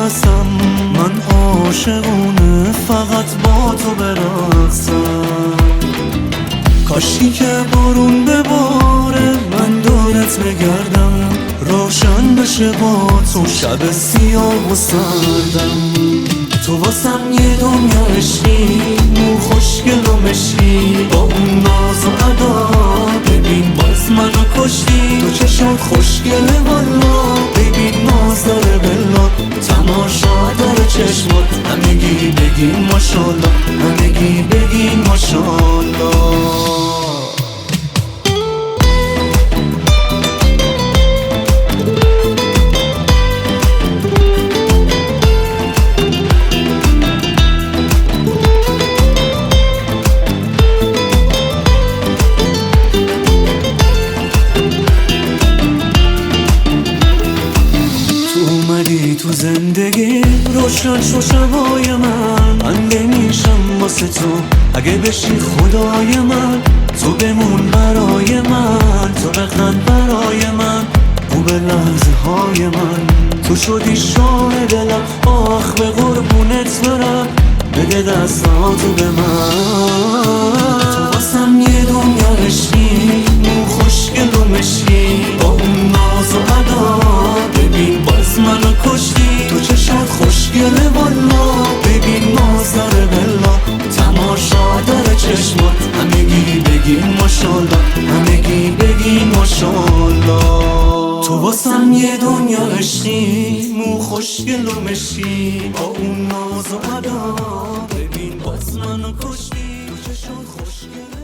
هستم، من عاشقونه فقط با تو برقصم. کاشکی که بارون بباره من دورت بگردم، روشن بشه با تو شب سیاه و سردم. تو واسم یه دنیا عشقی، مو خوشگل و مشکی، با اون ناز و ادا ببین باز منو کشتی. تو چشات خوشگله والا، ببین ناز داره بلا، تماشا داره چشمات، همگی بگین ماشالله، همگی بگین ماشالله. تو زندگی روشن شو شبای من بمیشم واسه تو اگه بشی خدای من. تو بمون برای من، تو بخند برای من، خوب لحظه های من. تو شدی شاه دلم، آخ به قربونت برم، بده دستاتو به من. تو واسم یه دنیا عشقی، مو خوشگل و مشکی، با اون ناز و ادا ببین باز منو کشتی. تو چشات خوشگله والا، ببین ناز داره بلا، تماشا داره چشمات، همگی بگین ماشالله، همگی بگین ماشالله. تو واسم یه دنیا عشقی، مو خوشگل و مشکی، با اون ناز و ادا ببین باز منو کشتی. تو چشات خوشگله